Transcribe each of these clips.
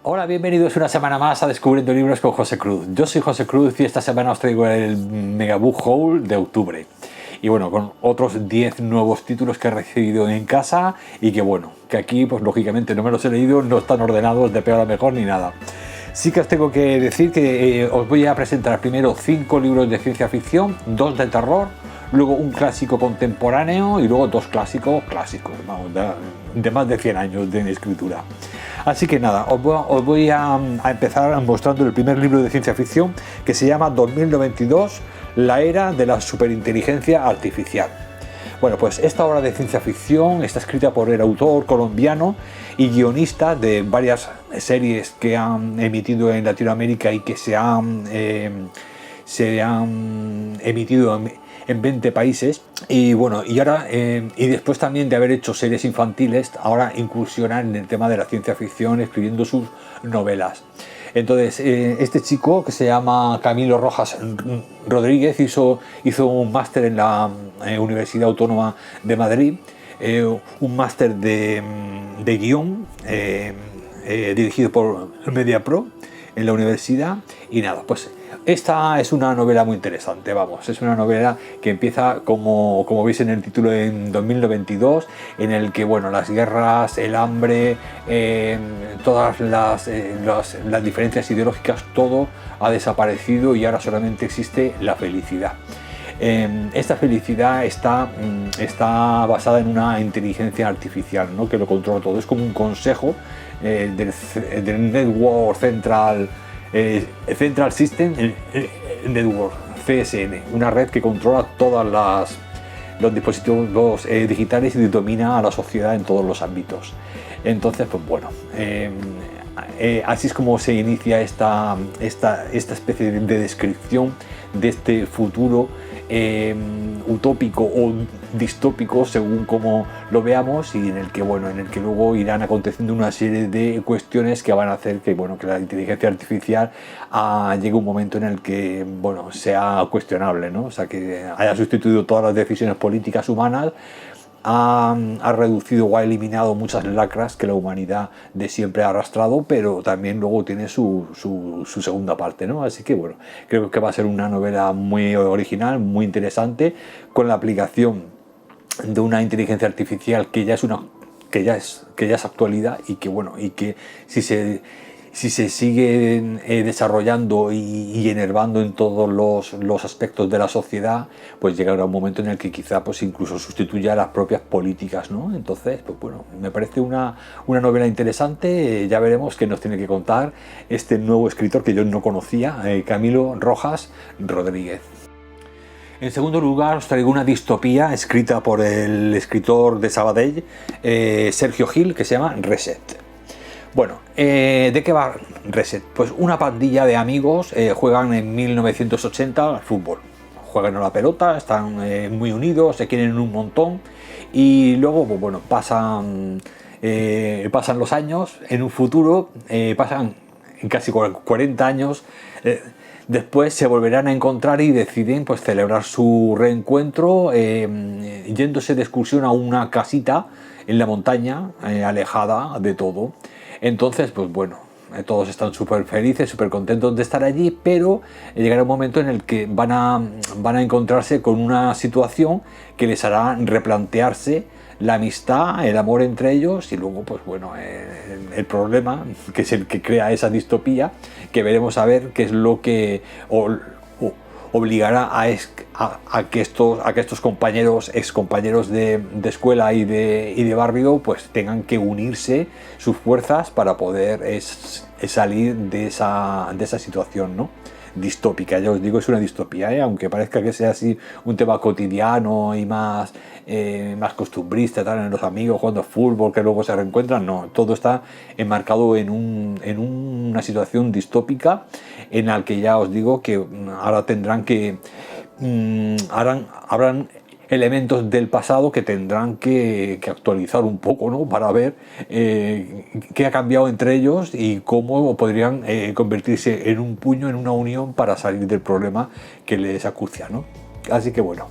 Hola, bienvenidos una semana más a Descubriendo Libros con José Cruz. Yo soy José Cruz y esta semana os traigo el Mega Book Haul de octubre. Y bueno, con otros 10 nuevos títulos que he recibido en casa y que bueno, que aquí pues lógicamente no me los he leído, no están ordenados de peor a mejor ni nada. Sí que os tengo que decir que os voy a presentar primero 5 libros de ciencia ficción, 2 de terror, luego un clásico contemporáneo y luego 2 clásicos, vamos, de más de 100 años de escritura. Así que nada, os voy a empezar mostrando el primer libro de ciencia ficción que se llama 2092, la era de la superinteligencia artificial. Bueno, pues esta obra de ciencia ficción está escrita por el autor colombiano y guionista de varias series que han emitido en Latinoamérica y que se han emitido en 20 países. Y bueno, y ahora y después también de haber hecho series infantiles, ahora incursiona en el tema de la ciencia ficción escribiendo sus novelas. Entonces, este chico que se llama Camilo Rojas Rodríguez hizo un máster en la Universidad Autónoma de Madrid, un máster de guión dirigido por MediaPro en la universidad. Y nada, pues esta es una novela muy interesante, vamos, es una novela que empieza, como veis en el título, en 2092, en el que, bueno, las guerras, el hambre, todas las diferencias ideológicas, todo ha desaparecido y ahora solamente existe la felicidad. Esta felicidad está basada en una inteligencia artificial, ¿no?, que lo controla todo. Es como un consejo del Network Central System Network, CSN, una red que controla todos los dispositivos digitales y domina a la sociedad en todos los ámbitos. Entonces, pues bueno, así es como se inicia esta especie de descripción de este futuro utópico o distópico, según como lo veamos, y en el que luego irán aconteciendo una serie de cuestiones que van a hacer que, bueno, que la inteligencia artificial llegue un momento en el que, bueno, sea cuestionable, ¿no? O sea, que haya sustituido todas las decisiones políticas humanas, ha reducido o ha eliminado muchas lacras que la humanidad de siempre ha arrastrado, pero también luego tiene su segunda parte, ¿no? Así que bueno, creo que va a ser una novela muy original, muy interesante, con la aplicación de una inteligencia artificial que ya es actualidad, y que bueno, y que si se sigue desarrollando y enervando en todos los aspectos de la sociedad, pues llegará un momento en el que quizá pues incluso sustituya a las propias políticas, ¿no? Entonces, pues bueno, me parece una novela interesante. Ya veremos qué nos tiene que contar este nuevo escritor que yo no conocía, Camilo Rojas Rodríguez. En segundo lugar, os traigo una distopía escrita por el escritor de Sabadell, Sergio Gil, que se llama Reset. Bueno, ¿de qué va Reset? Pues una pandilla de amigos juegan en 1980 al fútbol. Juegan a la pelota, están muy unidos, se quieren un montón, y luego, pues bueno, pasan los años. En un futuro, pasan casi 40 años, después se volverán a encontrar y deciden pues celebrar su reencuentro yéndose de excursión a una casita en la montaña, alejada de todo. Entonces, pues bueno, todos están súper felices, súper contentos de estar allí, pero llegará un momento en el que van a encontrarse con una situación que les hará replantearse la amistad, el amor entre ellos, y luego, pues bueno, el problema, que es el que crea esa distopía, que veremos a ver qué es lo que obligará a que estos excompañeros de escuela y de barrio, pues tengan que unirse sus fuerzas para poder salir de esa situación, ¿no?, distópica. Ya os digo, es una distopía, aunque parezca que sea así un tema cotidiano y más costumbrista, tal, en los amigos jugando fútbol que luego se reencuentran. No, todo está enmarcado en una situación distópica en la que ya os digo que ahora tendrán que habrán elementos del pasado que tendrán que actualizar un poco, ¿no?, para ver qué ha cambiado entre ellos y cómo podrían convertirse en un puño, en una unión, para salir del problema que les acucia, ¿no? Así que bueno,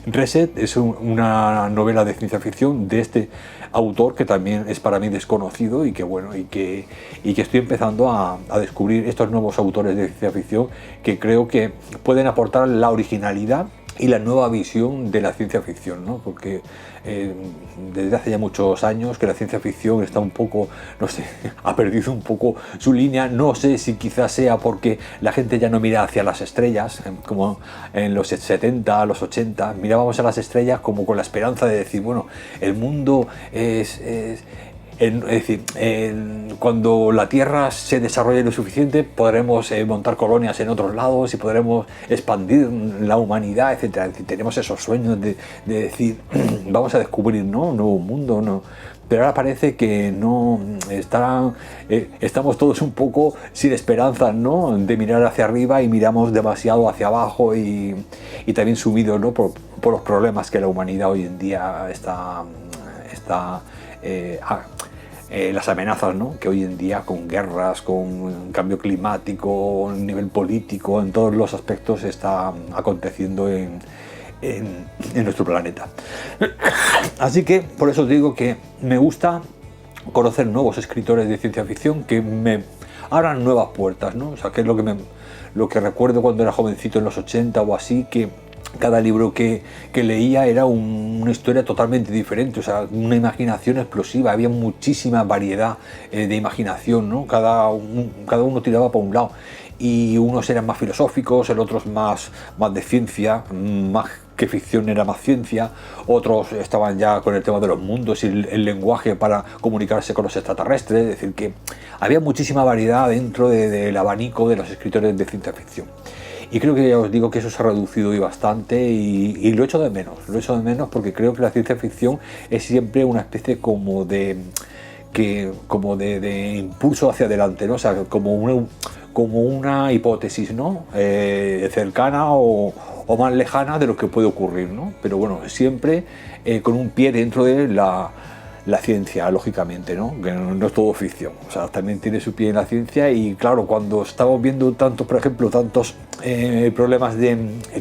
Reset es una novela de ciencia ficción de este autor que también es para mí desconocido y que bueno y que estoy empezando a descubrir estos nuevos autores de ciencia ficción que creo que pueden aportar la originalidad y la nueva visión de la ciencia ficción, ¿no? Porque desde hace ya muchos años que la ciencia ficción está un poco, no sé, ha perdido un poco su línea. No sé si quizás sea porque la gente ya no mira hacia las estrellas, como en los 70, los 80, mirábamos a las estrellas como con la esperanza de decir, bueno, el mundo es decir, cuando la Tierra se desarrolle lo suficiente podremos montar colonias en otros lados y podremos expandir la humanidad, etcétera. Es decir, tenemos esos sueños de decir vamos a descubrir, ¿no?, un nuevo mundo, ¿no? Pero ahora parece que no estamos todos un poco sin esperanzas, ¿no?, de mirar hacia arriba y miramos demasiado hacia abajo y también sumidos, ¿no?, por los problemas que la humanidad hoy en día está las amenazas, ¿no?, que hoy en día con guerras, con cambio climático, a nivel político, en todos los aspectos está aconteciendo en nuestro planeta. Así que por eso os digo que me gusta conocer nuevos escritores de ciencia ficción que me abran nuevas puertas, ¿no? O sea, que es lo que recuerdo cuando era jovencito en los 80 o así, que cada libro que leía era una historia totalmente diferente, o sea, una imaginación explosiva, había muchísima variedad de imaginación, ¿no? Cada uno tiraba para un lado y unos eran más filosóficos, el otros más de ciencia, más que ficción era más ciencia, otros estaban ya con el tema de los mundos y el lenguaje para comunicarse con los extraterrestres, es decir, que había muchísima variedad dentro del abanico de los escritores de ciencia ficción. Y creo que ya os digo que eso se ha reducido hoy bastante y lo echo de menos porque creo que la ciencia ficción es siempre una especie como de impulso hacia adelante, ¿no? O sea, como una hipótesis, ¿no? Cercana o más lejana de lo que puede ocurrir, ¿no? Pero bueno, siempre con un pie dentro de la ciencia, lógicamente, ¿no? Que no es todo ficción, o sea, también tiene su pie en la ciencia. Y claro, cuando estamos viendo por ejemplo, tantos problemas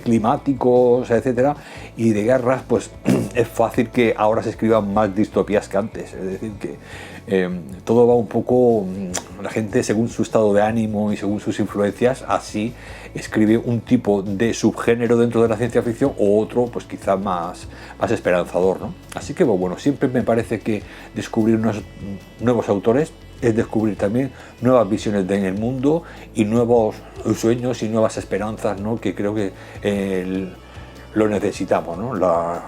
climáticos, etcétera, y de guerras, pues es fácil que ahora se escriban más distopías que antes. Es decir, que todo va un poco, la gente según su estado de ánimo y según sus influencias, así escribe un tipo de subgénero dentro de la ciencia ficción o otro, pues quizá más esperanzador, ¿no? Así que bueno, siempre me parece que descubrir unos nuevos autores es descubrir también nuevas visiones en el mundo y nuevos sueños y nuevas esperanzas, ¿no?, que creo que lo necesitamos, ¿no? La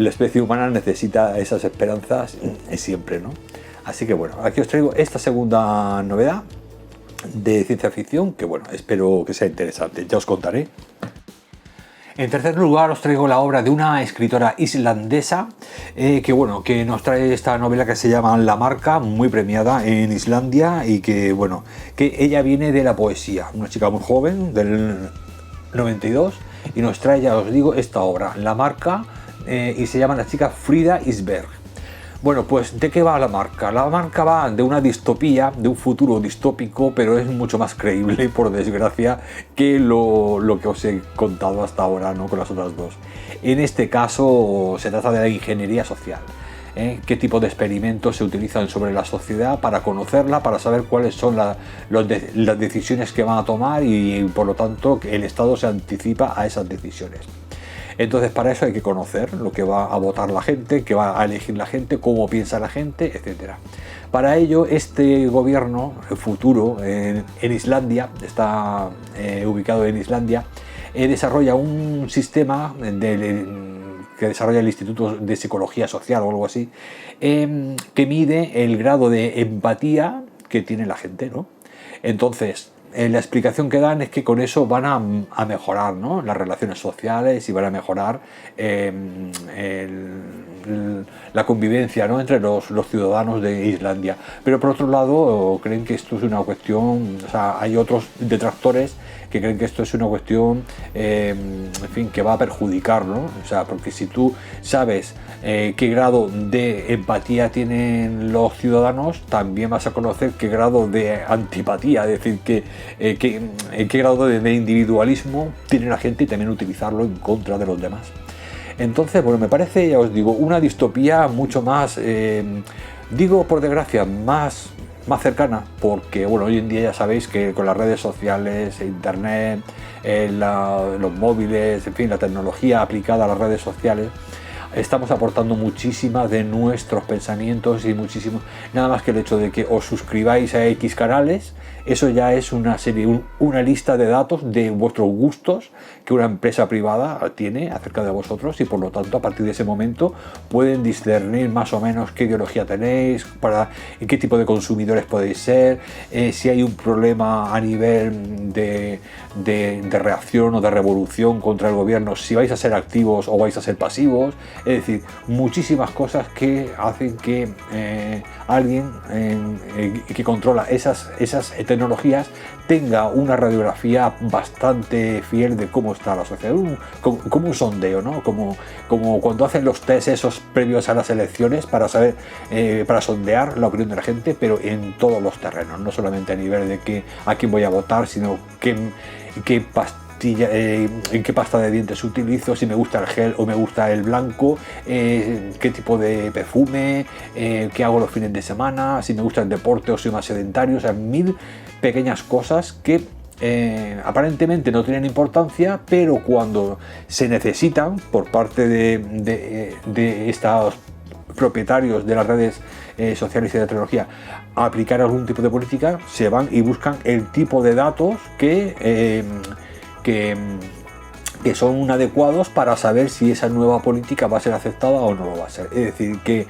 especie humana necesita esas esperanzas siempre, ¿no? Así que bueno, aquí os traigo esta segunda novedad de ciencia ficción que bueno, espero que sea interesante, ya os contaré. En tercer lugar os traigo la obra de una escritora islandesa que nos trae esta novela que se llama La Marca, muy premiada en Islandia, y que ella viene de la poesía, una chica muy joven del 92, y nos trae, ya os digo, esta obra, La Marca, y se llama la chica Frida Isberg. Bueno, pues ¿de qué va La Marca? La Marca va de una distopía, de un futuro distópico, pero es mucho más creíble, por desgracia, que lo que os he contado hasta ahora, ¿no?, con las otras dos. En este caso se trata de la ingeniería social. Qué tipo de experimentos se utilizan sobre la sociedad para conocerla, para saber cuáles son las decisiones que van a tomar y por lo tanto el Estado se anticipa a esas decisiones. Entonces para eso hay que conocer lo que va a votar la gente, qué va a elegir la gente, cómo piensa la gente, etc. Para ello este gobierno futuro en Islandia, está ubicado en Islandia, desarrolla un sistema que desarrolla el Instituto de Psicología Social o algo así, que mide el grado de empatía que tiene la gente, ¿no? Entonces, la explicación que dan es que con eso van a mejorar, ¿no?, las relaciones sociales y van a mejorar la convivencia, ¿no?, entre los ciudadanos de Islandia. Pero por otro lado creen que esto es una cuestión, o sea, hay otros detractores que creen que esto es una cuestión en fin, que va a perjudicar, ¿no? O sea, porque si tú sabes qué grado de empatía tienen los ciudadanos, también vas a conocer qué grado de antipatía, es decir, qué grado de individualismo tiene la gente, y también utilizarlo en contra de los demás. Entonces, bueno, me parece, ya os digo, una distopía mucho más, digo por desgracia, más cercana, porque bueno, hoy en día ya sabéis que con las redes sociales, internet, los móviles, en fin, la tecnología aplicada a las redes sociales, estamos aportando muchísimas de nuestros pensamientos y muchísimo, nada más que el hecho de que os suscribáis a X canales, eso ya es una serie, una lista de datos de vuestros gustos que una empresa privada tiene acerca de vosotros, y por lo tanto a partir de ese momento pueden discernir más o menos qué ideología tenéis, qué tipo de consumidores podéis ser, si hay un problema a nivel de reacción o de revolución contra el gobierno, si vais a ser activos o vais a ser pasivos. Es decir, muchísimas cosas que hacen que alguien que controla esas tecnologías tenga una radiografía bastante fiel de cómo está la sociedad, como un sondeo, ¿no? Como cuando hacen los test esos previos a las elecciones para saber, para sondear la opinión de la gente, pero en todos los terrenos, no solamente a nivel de a quién voy a votar, sino en qué pasta de dientes utilizo, si me gusta el gel o me gusta el blanco, qué tipo de perfume, qué hago los fines de semana, si me gusta el deporte o soy más sedentario, o sea, 1000 pequeñas cosas que aparentemente no tienen importancia, pero cuando se necesitan por parte de estos propietarios de las redes sociales y de la tecnología aplicar algún tipo de política, se van y buscan el tipo de datos que son adecuados para saber si esa nueva política va a ser aceptada o no lo va a ser. Es decir, que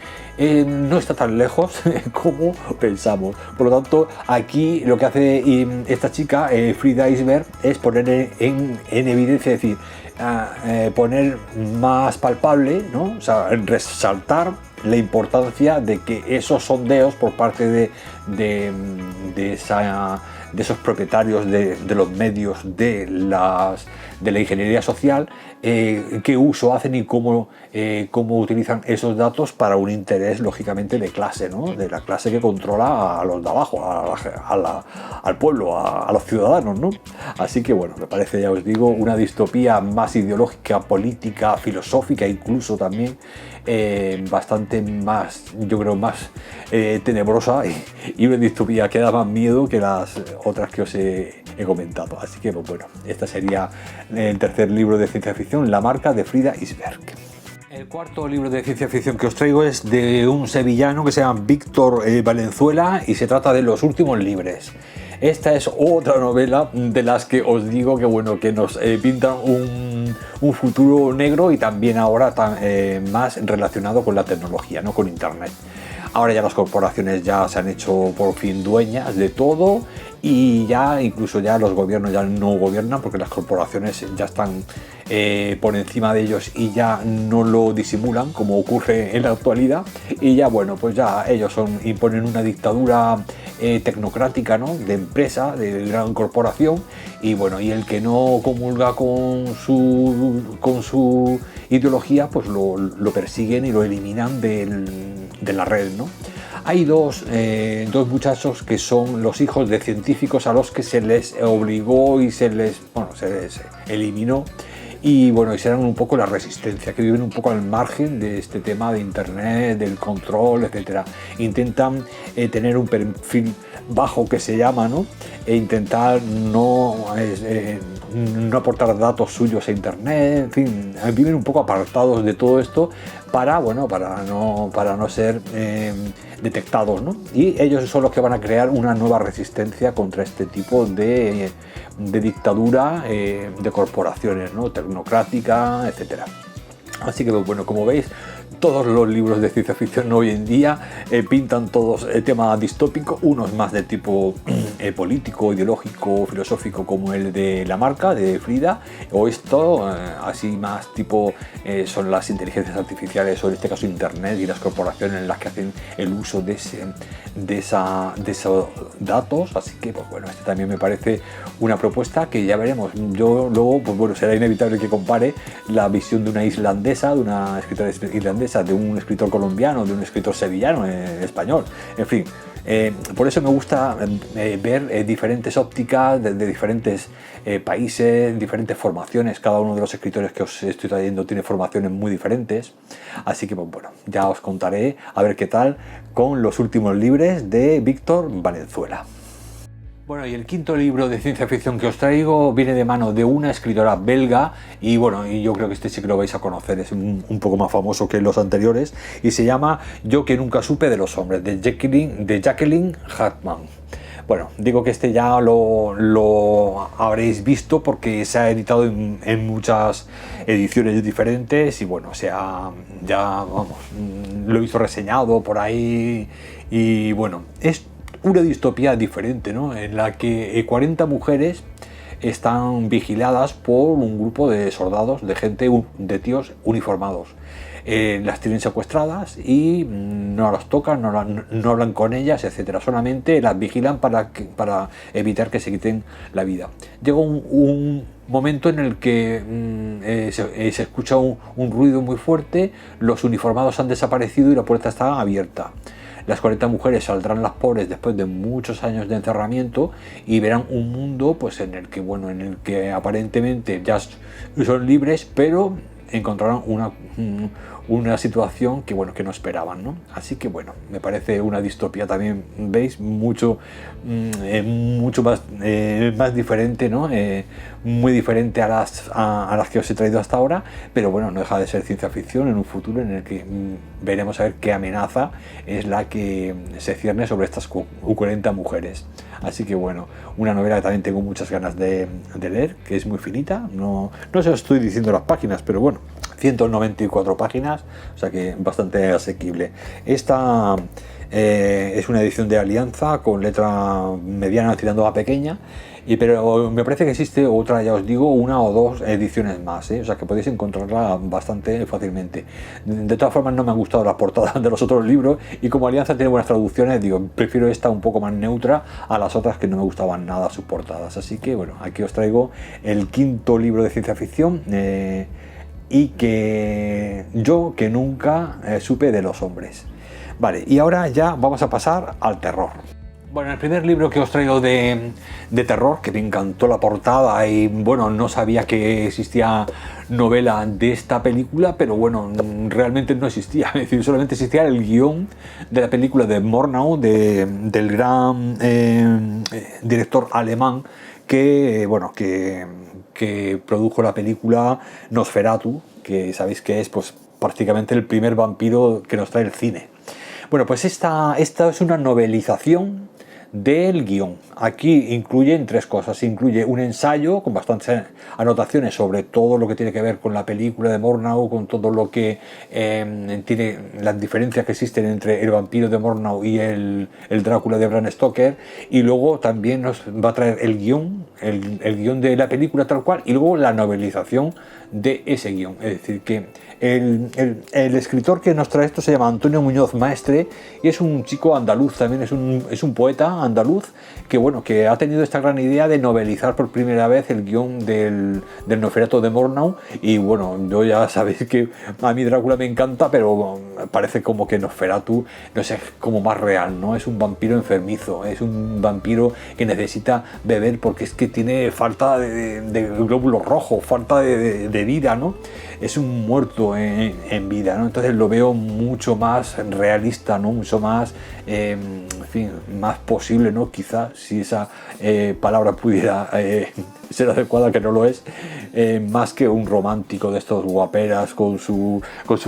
no está tan lejos como pensamos. Por lo tanto, aquí lo que hace esta chica, Frida Iceberg, es poner en evidencia, es decir, poner más palpable, ¿no? O sea, resaltar la importancia de que esos sondeos por parte de esos propietarios de los medios de la ingeniería social, qué uso hacen y cómo utilizan esos datos para un interés, lógicamente, de clase, ¿no? De la clase que controla a los de abajo, al pueblo, a los ciudadanos, ¿no? Así que bueno, me parece, ya os digo, una distopía más ideológica, política, filosófica, incluso también bastante más, yo creo, más tenebrosa, y una distopía que da más miedo que las otras que os he comentado. Así que pues, bueno, este sería el tercer libro de ciencia ficción, La marca, de Frida Iceberg. El cuarto libro de ciencia ficción que os traigo es de un sevillano que se llama Víctor Valenzuela, y se trata de Los últimos libres. Esta es otra novela de las que os digo que bueno, que nos pintan un futuro negro, y también ahora más relacionado con la tecnología, no con internet. Ahora ya las corporaciones ya se han hecho por fin dueñas de todo, y ya incluso ya los gobiernos ya no gobiernan, porque las corporaciones ya están por encima de ellos y ya no lo disimulan como ocurre en la actualidad, y ya bueno, pues ya ellos imponen una dictadura tecnocrática, ¿no? De empresa, de gran corporación, y bueno, y el que no comulga con su ideología, pues lo persiguen y lo eliminan de la red, ¿no? Hay dos muchachos que son los hijos de científicos a los que se les obligó y se les eliminó, y bueno, y serán un poco la resistencia, que viven un poco al margen de este tema de internet, del control, etcétera. Intentan tener un perfil bajo, que se llama, ¿no? E intentar no aportar datos suyos a internet, en fin, viven un poco apartados de todo esto para no ser detectados, ¿no? Y ellos son los que van a crear una nueva resistencia contra este tipo de dictadura de corporaciones, ¿no? Tecnocrática, etcétera. Así que bueno, como veis, todos los libros de ciencia ficción hoy en día pintan todos el tema distópico, unos más de tipo político, ideológico, filosófico, como el de La marca, de Frida, o esto así más tipo son las inteligencias artificiales, o en este caso internet y las corporaciones en las que hacen el uso de esos datos. Así que pues bueno, este también me parece una propuesta que ya veremos. Yo luego, pues bueno, será inevitable que compare la visión de una islandesa, de una escritora irlandesa, de un escritor colombiano, de un escritor sevillano, español, en fin. Por eso me gusta ver diferentes ópticas de diferentes países, diferentes formaciones. Cada uno de los escritores que os estoy trayendo tiene formaciones muy diferentes. Así que, bueno, ya os contaré a ver qué tal con los últimos libros de Víctor Valenzuela. Bueno, y el quinto libro de ciencia ficción que os traigo viene de mano de una escritora belga y bueno, y yo creo que este sí que lo vais a conocer, es un poco más famoso que los anteriores y se llama Yo que nunca supe de los hombres, de Jacqueline Hartman. Bueno, digo que este ya lo habréis visto porque se ha editado en muchas ediciones diferentes y bueno, lo he visto reseñado por ahí y bueno, es una distopía diferente, ¿no? En la que 40 mujeres están vigiladas por un grupo de soldados, de tíos uniformados. Las tienen secuestradas y no las tocan, no hablan con ellas, etcétera. Solamente las vigilan para evitar que se quiten la vida. Llega un momento en el que se escucha un ruido muy fuerte, los uniformados han desaparecido y la puerta está abierta. Las 40 mujeres saldrán las pobres después de muchos años de encerramiento y verán un mundo pues, en el que aparentemente ya son libres, pero encontrarán una situación que no esperaban, ¿no? Así que bueno, me parece una distopía también, veis, mucho más diferente, ¿no? Muy diferente a las que os he traído hasta ahora, pero bueno, no deja de ser ciencia ficción en un futuro en el que veremos a ver qué amenaza es la que se cierne sobre estas 40 mujeres. Así que bueno, una novela que también tengo muchas ganas de leer, que es muy finita, no se os estoy diciendo las páginas, pero bueno, 194 páginas, o sea que bastante asequible. Esta es una edición de Alianza con letra mediana tirando a pequeña, pero me parece que existe otra, ya os digo, una o dos ediciones más, o sea que podéis encontrarla bastante fácilmente. De todas formas no me han gustado las portadas de los otros libros y como Alianza tiene buenas traducciones, digo, prefiero esta un poco más neutra a las otras que no me gustaban nada sus portadas. Así que bueno, aquí os traigo el quinto libro de ciencia ficción y que yo que nunca supe de los hombres. Vale, y ahora ya vamos a pasar al terror. Bueno, el primer libro que os traigo de terror, que me encantó la portada y bueno, no sabía que existía novela de esta película, pero bueno, realmente no existía, es decir, solamente existía el guión de la película de Murnau, del gran director alemán que produjo la película Nosferatu, que sabéis que es pues prácticamente el primer vampiro que nos trae el cine. Bueno, pues esta es una novelización del guión. Aquí incluyen tres cosas. Incluye un ensayo con bastantes anotaciones sobre todo lo que tiene que ver con la película de Murnau, con todo lo que tiene las diferencias que existen entre el vampiro de Murnau y el Drácula de Bram Stoker, y luego también nos va a traer el guión de la película tal cual y luego la novelización de ese guión. Es decir, que el escritor que nos trae esto se llama Antonio Muñoz Maestre y es un chico andaluz, también es un poeta andaluz que ha tenido esta gran idea de novelizar por primera vez el guión del Nosferatu de Murnau. Y bueno, yo ya sabéis que a mí Drácula me encanta, pero parece como que Nosferatu, no sé, como más real, ¿no? Es un vampiro enfermizo, es un vampiro que necesita beber porque es que tiene falta de glóbulos rojos, falta de vida, ¿no? Es un muerto en vida, ¿no? Entonces lo veo mucho más realista, ¿no? Mucho más, en fin, más posible, ¿no? Quizás, si esa palabra pudiera ser adecuada, que no lo es, más que un romántico de estos guaperas con sus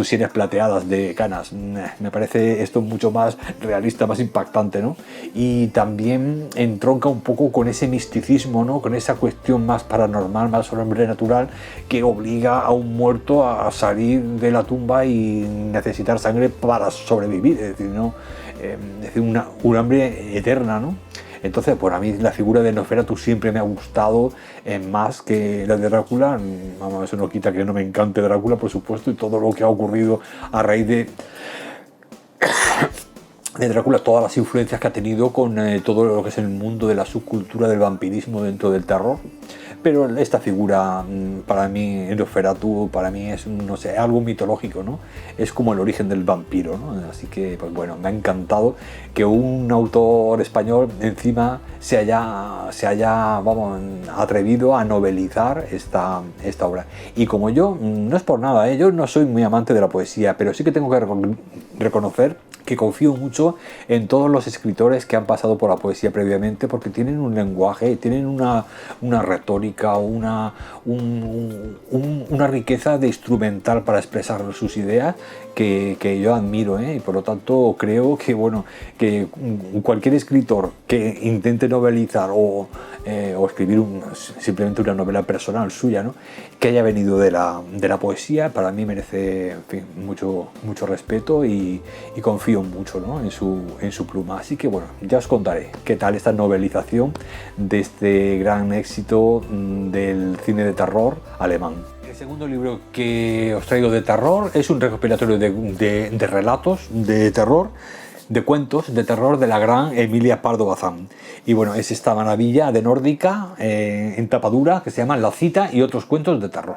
sienes plateadas de canas. Me parece esto mucho más realista, más impactante, ¿no? Y también entronca un poco con ese misticismo, ¿no? Con esa cuestión más paranormal, más sobrenatural, que obliga a un muerto a salir de la tumba y necesitar sangre para sobrevivir, es decir, ¿no? Es decir, un hambre eterna, ¿no? Entonces, pues a mí la figura de Nosferatu siempre me ha gustado más que la de Drácula. Vamos, eso no quita que no me encante Drácula, por supuesto, y todo lo que ha ocurrido a raíz de Drácula, todas las influencias que ha tenido con todo lo que es el mundo de la subcultura del vampirismo dentro del terror. pero esta figura para mí, el Nosferatu, para mí es, no sé, algo mitológico, ¿no? Es como el origen del vampiro, ¿no? Así que, pues bueno, me ha encantado que un autor español encima se haya vamos, atrevido a novelizar esta obra. Y como yo, no es por nada, ¿eh? Yo no soy muy amante de la poesía, pero sí que tengo que reconocer que confío mucho en todos los escritores que han pasado por la poesía previamente, porque tienen un lenguaje, tienen una retórica, una riqueza de instrumental para expresar sus ideas que yo admiro, ¿eh? Y por lo tanto creo que, bueno, que cualquier escritor que intente novelizar o escribir simplemente una novela personal suya, ¿no?, que haya venido de la poesía, para mí merece, en fin, mucho respeto y confío mucho, ¿no?, en su pluma. Así que bueno, ya os contaré qué tal esta novelización de este gran éxito del cine de terror alemán. El segundo libro que os traigo de terror es un recopilatorio de relatos de terror, de cuentos de terror de la gran Emilia Pardo Bazán. Y bueno, es esta maravilla de nórdica en tapadura que se llama La Cita y otros cuentos de terror.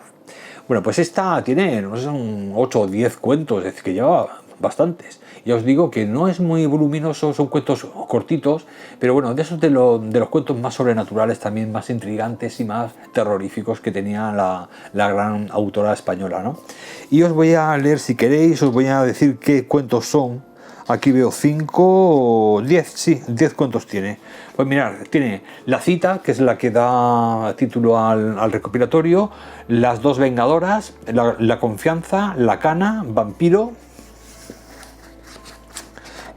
Bueno, pues esta tiene, no sé, son 8 o 10 cuentos, es decir, que lleva bastantes. Ya os digo que no es muy voluminoso, son cuentos cortitos, pero bueno, de esos de los cuentos más sobrenaturales, también más intrigantes y más terroríficos que tenía la gran autora española, ¿no? Y os voy a leer, si queréis, os voy a decir qué cuentos son. Aquí veo 5, 10, sí, 10 cuentos tiene. Pues mirad, tiene La Cita, que es la que da título al recopilatorio, Las dos vengadoras, la Confianza, La Cana, Vampiro,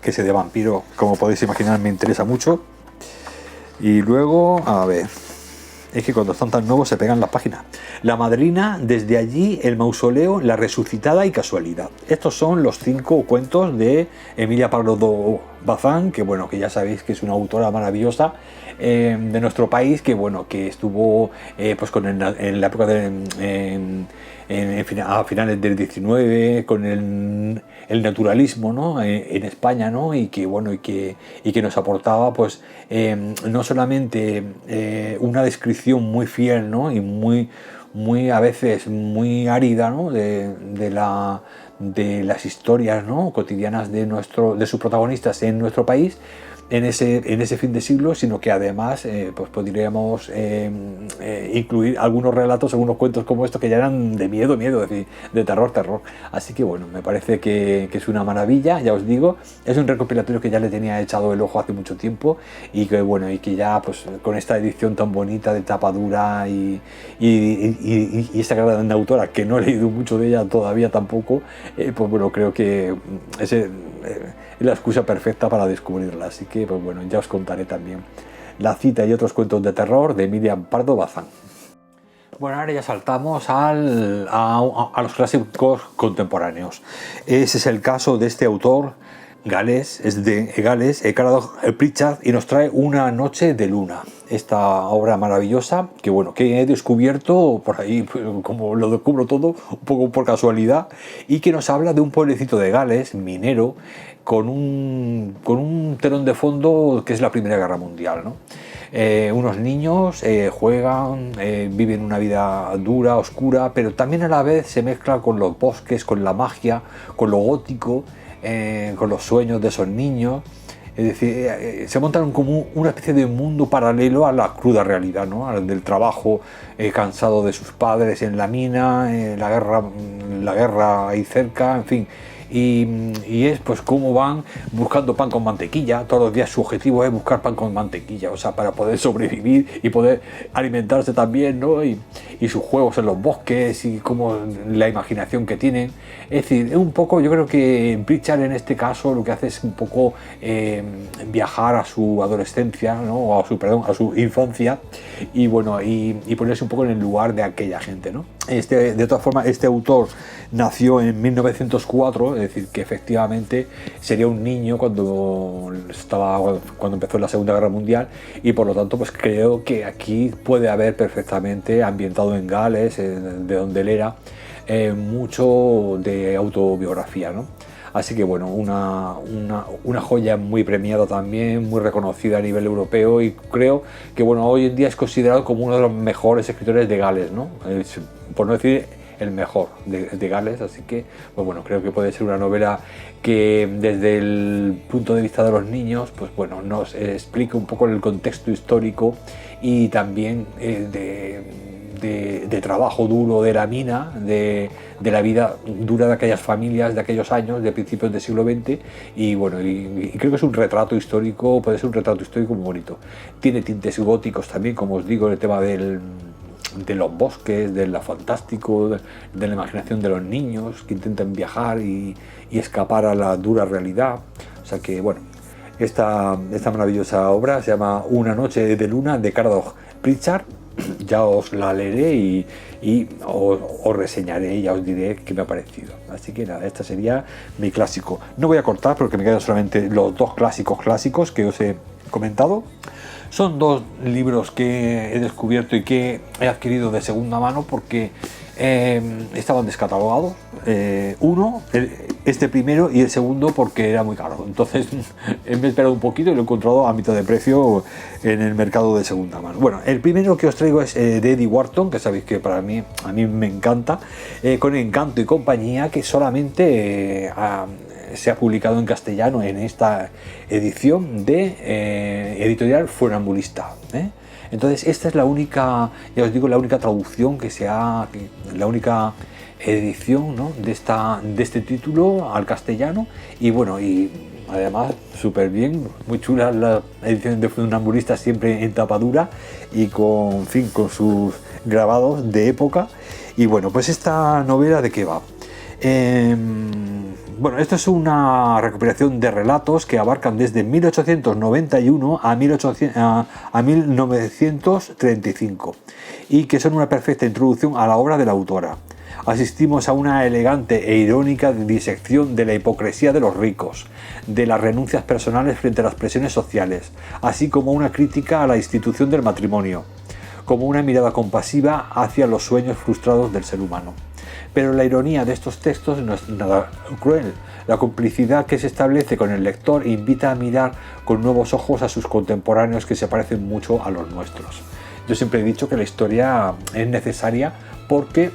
que ese de vampiro, como podéis imaginar, me interesa mucho. Y luego, a ver, es que cuando están tan nuevos se pegan las páginas. La Madrina, Desde allí, El mausoleo, La resucitada y Casualidad. Estos son los 5 cuentos de Emilia Pardo Bazán, que bueno, que ya sabéis que es una autora maravillosa de nuestro país, que bueno, que estuvo pues en la época a finales del 19 con el naturalismo, ¿no?, en España, ¿no?, y que bueno, y que nos aportaba pues no solamente una descripción muy fiel, ¿no?, y muy a veces muy árida, ¿no?, de las historias, ¿no?, cotidianas de sus protagonistas en nuestro país en ese fin de siglo, sino que además pues podríamos incluir algunos relatos, algunos cuentos como estos que ya eran de miedo, es decir, de terror. Así que bueno, me parece que es una maravilla, ya os digo, es un recopilatorio que ya le tenía echado el ojo hace mucho tiempo y que bueno, y que ya pues con esta edición tan bonita de tapa dura y esta gran autora, que no he leído mucho de ella todavía tampoco, pues bueno, creo que es la excusa perfecta para descubrirla. Así que pues bueno, ya os contaré también La Cita y otros cuentos de terror de Emilia Pardo Bazán. Bueno, ahora ya saltamos a los clásicos contemporáneos. Ese es el caso de este autor galés, es de Gales, Caradoc Pritchard, y nos trae Una noche de luna. Esta obra maravillosa que bueno, que he descubierto por ahí, como lo descubro todo, un poco por casualidad, y que nos habla de un pueblecito de Gales, minero, con un telón de fondo que es la Primera Guerra Mundial, ¿no? Unos niños juegan, viven una vida dura, oscura, pero también a la vez se mezcla con los bosques, con la magia, con lo gótico, con los sueños de esos niños. Es decir, se montan como una especie de mundo paralelo a la cruda realidad, ¿no?, al del trabajo cansado de sus padres en la mina, la guerra ahí cerca, en fin. Y es pues cómo van buscando pan con mantequilla. Todos los días su objetivo es buscar pan con mantequilla, o sea, para poder sobrevivir y poder alimentarse también, ¿no? Y sus juegos en los bosques y como la imaginación que tienen. Es decir, es un poco, yo creo que Pritchard en este caso lo que hace es un poco viajar a su adolescencia, ¿no?, o a su infancia, y bueno, y ponerse un poco en el lugar de aquella gente, ¿no? De todas formas, este autor nació en 1904, es decir, que efectivamente sería un niño cuando empezó la Segunda Guerra Mundial, y por lo tanto pues creo que aquí puede haber perfectamente, ambientado en Gales, de donde él era, mucho de autobiografía, ¿no? Así que bueno, una joya muy premiada también, muy reconocida a nivel europeo, y creo que bueno, hoy en día es considerado como uno de los mejores escritores de Gales, ¿no? Por no decir el mejor de Gales. Así que pues bueno, creo que puede ser una novela que desde el punto de vista de los niños, pues bueno, nos explica un poco el contexto histórico y también de trabajo duro de la mina, de la vida dura de aquellas familias de aquellos años, de principios del siglo XX. Y bueno, y creo que es un retrato histórico, puede ser un retrato histórico muy bonito. Tiene tintes góticos también, como os digo, el tema de los bosques, de lo fantástico, de la imaginación de los niños que intentan viajar y escapar a la dura realidad. O sea que bueno, esta maravillosa obra se llama Una noche de luna, de Caradog Pritchard. Ya os la leeré y os reseñaré y ya os diré qué me ha parecido. Así que nada, este sería mi clásico. No voy a cortar porque me quedan solamente los dos clásicos que os he comentado. Son dos libros que he descubierto y que he adquirido de segunda mano porque estaban descatalogados. Uno, este primero, y el segundo porque era muy caro. Entonces me he esperado un poquito y lo he encontrado a mitad de precio en el mercado de segunda mano. Bueno, el primero que os traigo es de Eddie Wharton, que sabéis que a mí me encanta, con Encanto y compañía, que solamente se ha publicado en castellano en esta edición de editorial Funambulista. Entonces esta es la única, ya os digo, la única traducción la única edición, ¿no?, de este título al castellano. Y bueno, y además súper bien, muy chula la edición de Funambulista, siempre en tapadura y con sus grabados de época. Y bueno, pues esta novela, ¿de qué va? Bueno, esto es una recopilación de relatos que abarcan desde 1891 a 1935 y que son una perfecta introducción a la obra de la autora. Asistimos a una elegante e irónica disección de la hipocresía de los ricos, de las renuncias personales frente a las presiones sociales, así como una crítica a la institución del matrimonio, como una mirada compasiva hacia los sueños frustrados del ser humano. Pero la ironía de estos textos no es nada cruel. La complicidad que se establece con el lector invita a mirar con nuevos ojos a sus contemporáneos que se parecen mucho a los nuestros. Yo siempre he dicho que la historia es necesaria porque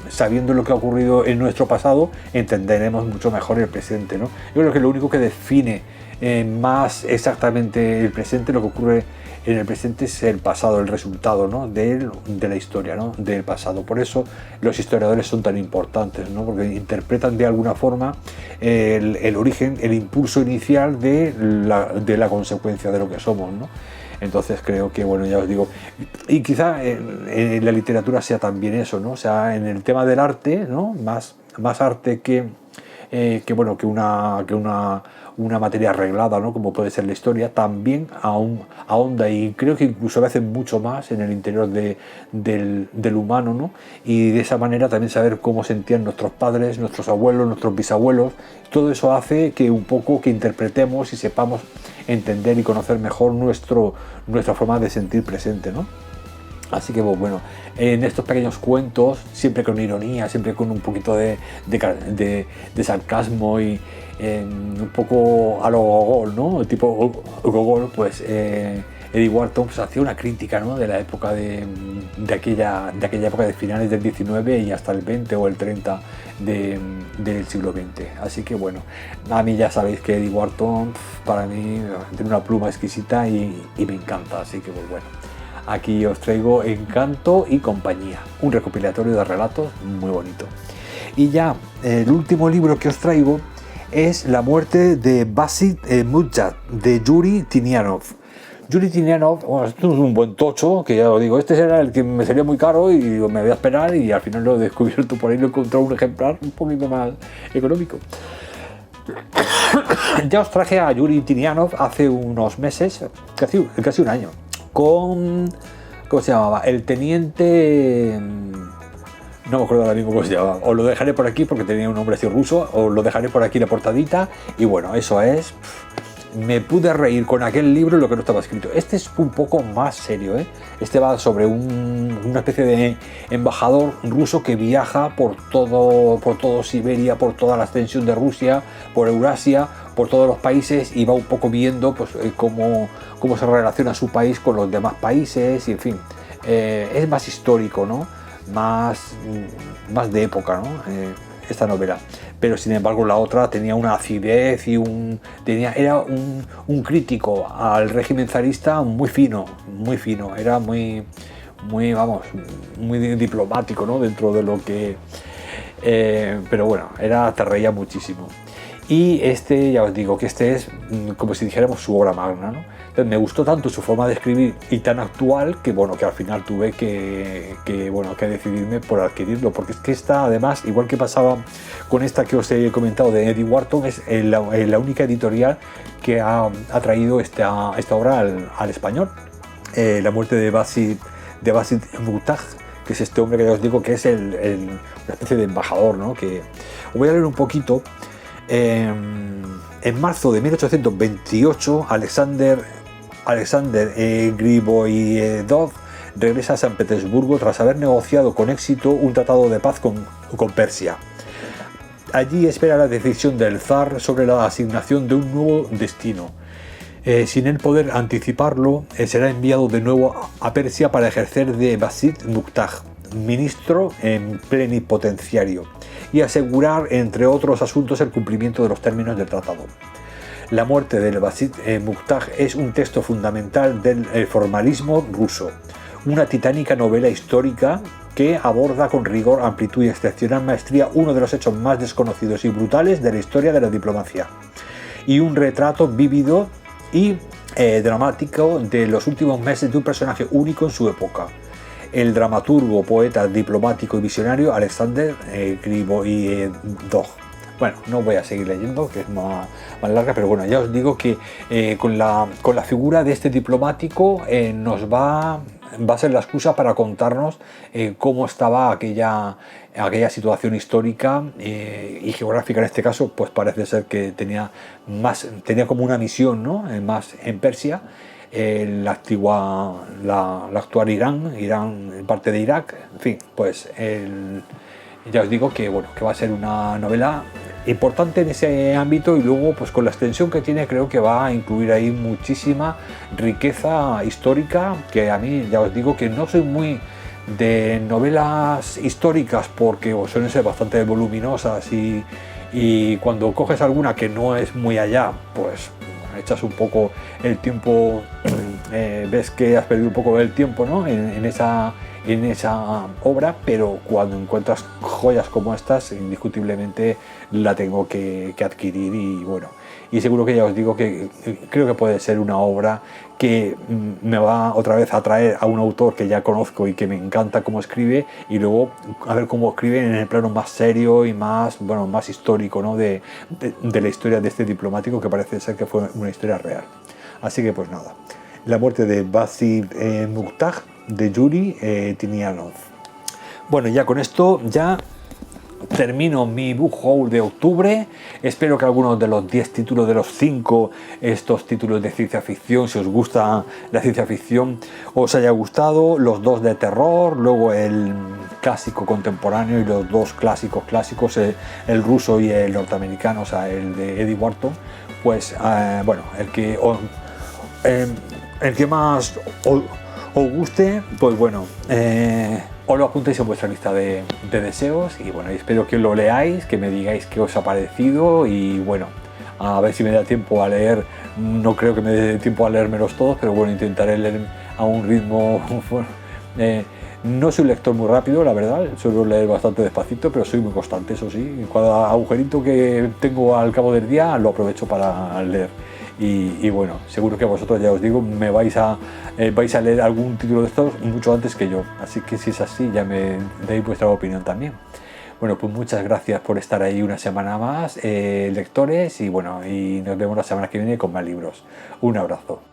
sabiendo lo que ha ocurrido en nuestro pasado entenderemos mucho mejor el presente, ¿no? Yo creo que lo único que define más exactamente el presente, lo que ocurre en el presente, es el pasado, el resultado, ¿no?, de la historia, ¿no?, del pasado. Por eso los historiadores son tan importantes, ¿no?, porque interpretan de alguna forma el origen, el impulso inicial de la consecuencia de lo que somos, ¿no? Entonces creo que, bueno, ya os digo, y quizá en la literatura sea también eso, ¿no? O sea, en el tema del arte, ¿no?, más arte que una materia arreglada, ¿no?, como puede ser la historia, también ahonda, y creo que incluso lo hacen mucho más en el interior del humano, ¿no? Y de esa manera también saber cómo sentían nuestros padres, nuestros abuelos, nuestros bisabuelos. Todo eso hace que un poco que interpretemos y sepamos entender y conocer mejor nuestra forma de sentir presente, ¿no? Así que bueno, en estos pequeños cuentos, siempre con ironía, siempre con un poquito de sarcasmo y un poco a lo Gogol, ¿no? Tipo Gogol, pues Eddie Wharton pues hacía una crítica, ¿no?, de la época de aquella época de finales del 19 y hasta el 20 o el 30 del siglo XX. Así que bueno, a mí ya sabéis que Eddie Wharton para mí tiene una pluma exquisita y me encanta. Así que pues bueno, aquí os traigo Encanto y compañía, un recopilatorio de relatos muy bonito. Y ya el último libro que os traigo es La muerte de Basit Mujad, de Yuri Tinianov. Yuri Tinianov, bueno, esto es un buen tocho, que ya os digo, este era el que me salía muy caro y me voy a esperar, y al final lo he descubierto por ahí, lo he encontrado un ejemplar un poquito más económico. Ya os traje a Yuri Tinianov hace unos meses, casi un año, con, ¿cómo se llamaba?, el teniente, no me acuerdo ahora mismo cómo se llamaba. Os lo dejaré por aquí porque tenía un nombre así ruso, os lo dejaré por aquí la portadita. Y bueno, eso es me pude reír con aquel libro lo que no estaba escrito. Este es un poco más serio, ¿eh? Este va sobre una especie de embajador ruso que viaja por todo Siberia, por toda la extensión de Rusia, por Eurasia, por todos los países, y va un poco viendo pues, cómo se relaciona su país con los demás países, y en fin, es más histórico, ¿no? Más de época, ¿no? Esta novela, pero sin embargo la otra tenía una acidez y era un crítico al régimen zarista muy fino, era muy diplomático, ¿no? Dentro de lo que pero bueno, te reía muchísimo. Y ya os digo que este es como si dijéramos su obra magna, ¿no? Entonces, me gustó tanto su forma de escribir y tan actual que bueno, que al final tuve que decidirme por adquirirlo, porque es que esta, además, igual que pasaba con esta que os he comentado de Eddie Wharton, es la única editorial que ha traído esta obra al español. La muerte de Basit Mukhtar, que es este hombre que ya os digo que es una especie de embajador, ¿no? Que voy a leer un poquito. En marzo de 1828, Alexander Griboyedov regresa a San Petersburgo tras haber negociado con éxito un tratado de paz con Persia. Allí espera la decisión del zar sobre la asignación de un nuevo destino. Sin él poder anticiparlo, será enviado de nuevo a Persia para ejercer de Basit Mukhtar, ministro plenipotenciario, y asegurar, entre otros asuntos, el cumplimiento de los términos del tratado. La muerte del Basit Mukhtar es un texto fundamental del formalismo ruso, una titánica novela histórica que aborda con rigor, amplitud y excepcional maestría uno de los hechos más desconocidos y brutales de la historia de la diplomacia, y un retrato vívido y dramático de los últimos meses de un personaje único en su época, el dramaturgo, poeta, diplomático y visionario Alexander Griboyedov. Bueno, no voy a seguir leyendo, que es más larga, pero bueno, ya os digo que con la figura de este diplomático nos va a ser la excusa para contarnos cómo estaba aquella situación histórica y geográfica en este caso. Pues parece ser que tenía como una misión, ¿no? Más en Persia, la actual Irán, parte de Irak, en fin, pues ya os digo que bueno, que va a ser una novela importante en ese ámbito, y luego pues con la extensión que tiene creo que va a incluir ahí muchísima riqueza histórica, que a mí ya os digo que no soy muy de novelas históricas porque suelen ser bastante voluminosas, y cuando coges alguna que no es muy allá, pues echas un poco el tiempo, ves que has perdido un poco el tiempo, ¿no? en esa obra, pero cuando encuentras joyas como estas, indiscutiblemente la tengo que adquirir, y bueno, y seguro que ya os digo que creo que puede ser una obra que me va otra vez a traer a un autor que ya conozco y que me encanta cómo escribe, y luego a ver cómo escribe en el plano más serio y más histórico, ¿no? de la historia de este diplomático, que parece ser que fue una historia real. Así que pues nada, la muerte de Basit Mukhtar, de Yuri Tinianov. Bueno, ya con esto ya termino mi book haul de octubre. Espero que algunos de los 10 títulos, de los 5 estos títulos de ciencia ficción, si os gusta la ciencia ficción, os haya gustado. Los 2 de terror, luego el clásico contemporáneo y los 2 clásicos, el ruso y el norteamericano, o sea, el de Eddie Wharton. Pues bueno, el que más os guste, pues bueno, os lo apuntéis en vuestra lista de deseos, y bueno, espero que lo leáis, que me digáis qué os ha parecido, y bueno, a ver si me da tiempo a leer. No creo que me dé tiempo a leérmelos todos, pero bueno, intentaré leer a un ritmo no soy un lector muy rápido, la verdad, suelo leer bastante despacito, pero soy muy constante, eso sí. Cada agujerito que tengo al cabo del día lo aprovecho para leer. Y bueno, seguro que vosotros, ya os digo, vais a leer algún título de estos mucho antes que yo, así que si es así, ya me deis vuestra opinión también. Bueno, pues muchas gracias por estar ahí una semana más, lectores, y bueno, y nos vemos la semana que viene con más libros. Un abrazo.